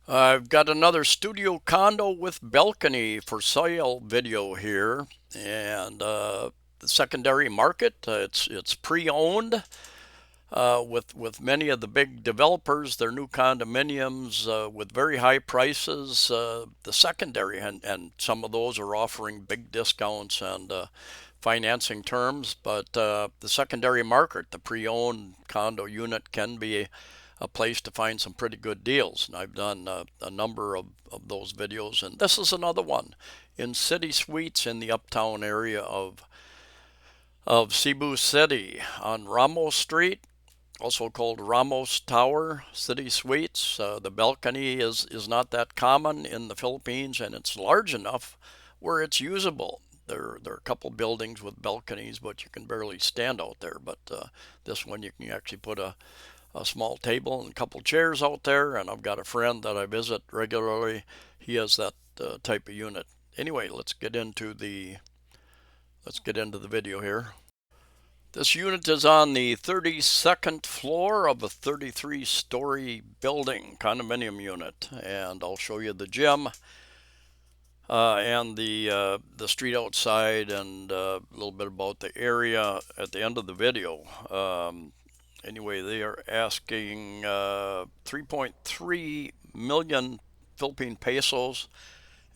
I've got another studio condo with balcony for sale video here, and the secondary market. It's pre-owned with many of the big developers. Their new condominiums with very high prices. The secondary and some of those are offering big discounts and financing terms, but the secondary market, the pre-owned condo unit, can be a place to find some pretty good deals. And I've done a number of those videos, and this is another one in City Suites in the uptown area of Cebu City on Ramos Street, also called Ramos Tower City Suites. The balcony is not that common in the Philippines, and it's large enough where it's usable. There are a couple buildings with balconies, but you can barely stand out there. But this one, you can actually put a small table and a couple chairs out there. And I've got a friend that I visit regularly. He has that type of unit. Anyway, let's get into the video here. This unit is on the 32nd floor of a 33-story building, condominium unit, and I'll show you the gym and the street outside and a little bit about the area at the end of the video. Anyway, they are asking 3.3 million Philippine pesos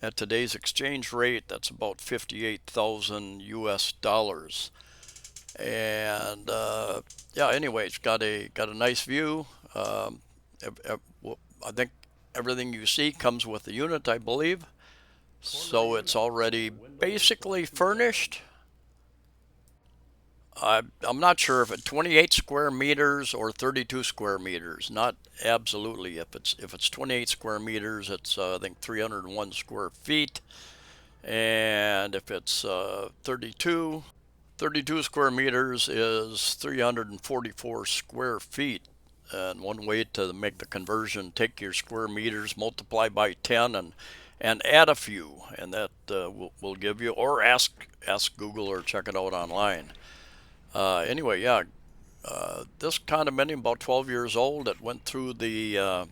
at today's exchange rate. That's about 58,000 US dollars. And yeah, anyway, it's got a nice view. I think everything you see comes with the unit, I believe. So it's already basically furnished. I'm not sure if it's 28 square meters or 32 square meters. Not absolutely. If it's 28 square meters, it's I think 301 square feet, and if it's 32 square meters is 344 square feet. And one way to make the conversion, take your square meters, multiply by 10, and add a few, and that will give you, or ask Google or check it out online. Anyway, yeah, this condominium about 12 years old. It went through the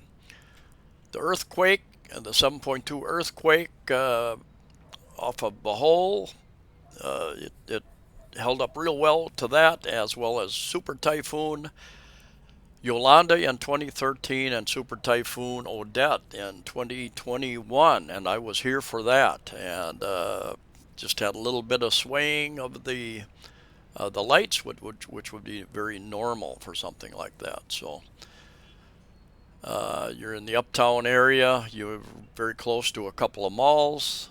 earthquake, the 7.2 earthquake off of Bohol. It held up real well to that, as well as Super Typhoon Yolanda in 2013 and Super Typhoon Odette in 2021, and I was here for that, and just had a little bit of swaying of the lights, which would be very normal for something like that. So you're in the uptown area. You're very close to a couple of malls,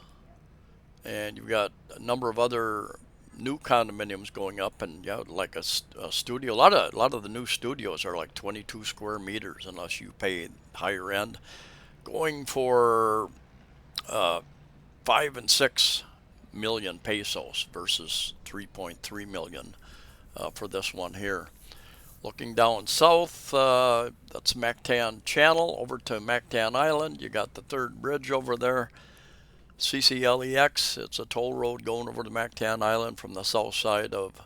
and you've got a number of other new condominiums going up, and yeah, like a studio. A lot of the new studios are like 22 square meters, unless you pay higher end, going for 5 and 6 million pesos versus 3.3 million for this one here. Looking down south, that's Mactan Channel over to Mactan Island. You got the third bridge over there. CCLEX, it's a toll road going over to Mactan Island from the south side of,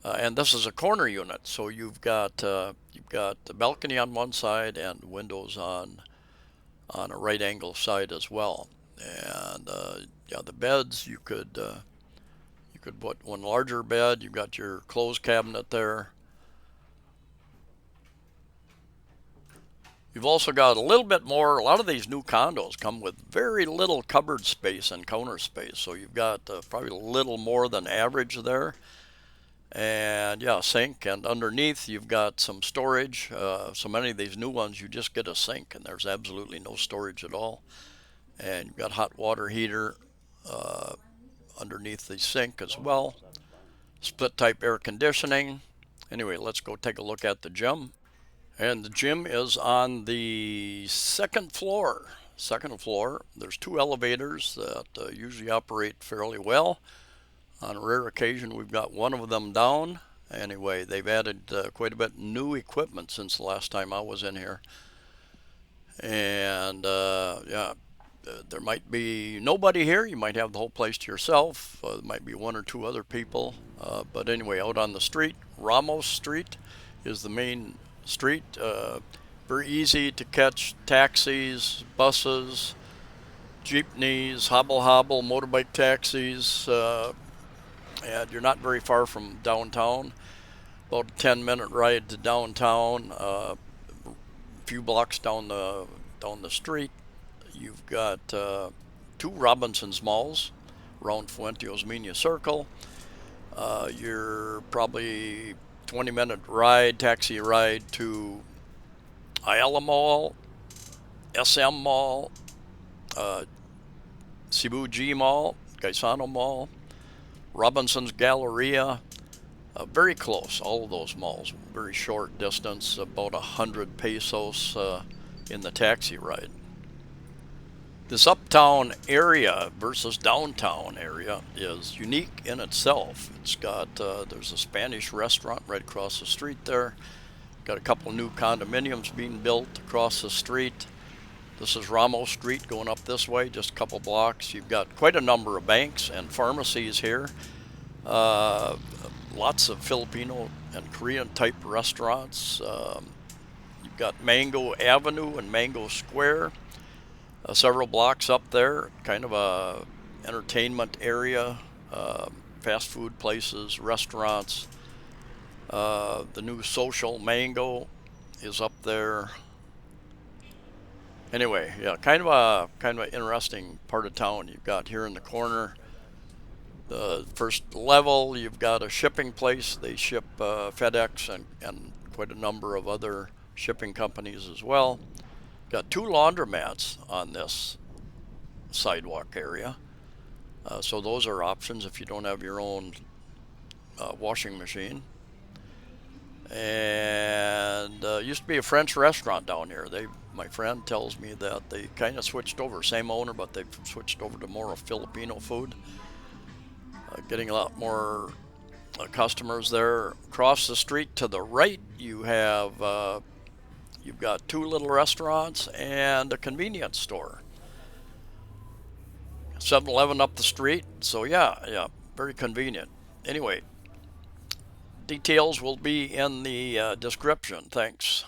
and this is a corner unit, so you've got the balcony on one side and windows on a right angle side as well. And yeah, the beds you could put one larger bed. You've got your clothes cabinet there. You've also got a little bit more. A lot of these new condos come with very little cupboard space and counter space, so you've got probably a little more than average there. And yeah, sink, and underneath you've got some storage. So many of these new ones, you just get a sink, and there's absolutely no storage at all. And you've got hot water heater uh, underneath the sink as well. Split type air conditioning. Anyway, let's go take a look at the gym. And the gym is on the second floor. Second floor. There's two elevators that usually operate fairly well. On a rare occasion, we've got one of them down. Anyway, they've added quite a bit new equipment since the last time I was in here. And yeah, there might be nobody here. You might have the whole place to yourself. There might be one or two other people. But anyway, out on the street, Ramos Street is the main street. Very easy to catch taxis, buses, jeepneys, hobble hobble, motorbike taxis, and you're not very far from downtown. About a 10-minute ride to downtown. A few blocks down the street, you've got two Robinson's malls around Fuenteos Minya Circle. You're probably 20-minute ride, taxi ride to Ayala Mall, SM Mall, uh, Cebu G Mall, Gaisano Mall, Robinson's Galleria. Very close, all of those malls. Very short distance, about 100 pesos in the taxi ride. This uptown area versus downtown area is unique in itself. It's got, there's a Spanish restaurant right across the street there. Got a couple new condominiums being built across the street. This is Ramos Street going up this way, just a couple blocks. You've got quite a number of banks and pharmacies here. Lots of Filipino and Korean type restaurants. You've got Mango Avenue and Mango Square. Several blocks up there, kind of a entertainment area, fast food places, restaurants. The new Social Mango is up there. Anyway, yeah, kind of an interesting part of town. You've got here in the corner, the first level, you've got a shipping place. They ship FedEx and quite a number of other shipping companies as well. Got two laundromats on this sidewalk area. So those are options if you don't have your own washing machine. And used to be a French restaurant down here. My friend tells me that they kind of switched over, same owner, but they've switched over to more of Filipino food. Getting a lot more customers there. Across the street to the right, you've got two little restaurants and a convenience store. 7-Eleven up the street. So yeah, very convenient. Anyway, details will be in the description. Thanks.